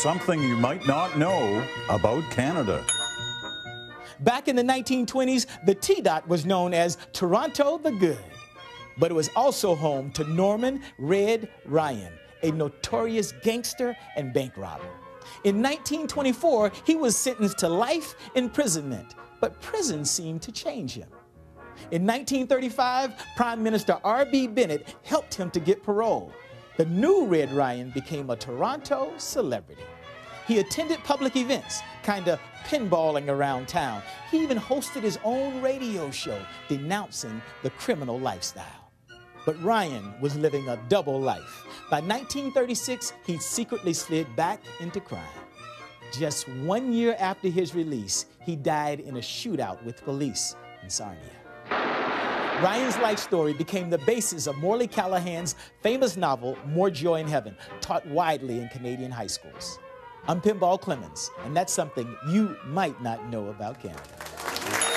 something you might not know about Canada. Back in the 1920s, the T-Dot was known as Toronto the Good. But it was also home to Norman Red Ryan, a notorious gangster and bank robber. In 1924, he was sentenced to life imprisonment, but prison seemed to change him. In 1935, Prime Minister R.B. Bennett helped him to get parole. The new Red Ryan became a Toronto celebrity. He attended public events, kind of pinballing around town. He even hosted his own radio show denouncing the criminal lifestyle. But Ryan was living a double life. By 1936, he secretly slid back into crime. Just 1 year after his release, he died in a shootout with police in Sarnia. Ryan's life story became the basis of Morley Callahan's famous novel, More Joy in Heaven, taught widely in Canadian high schools. I'm Pinball Clemons, and that's something you might not know about Canada.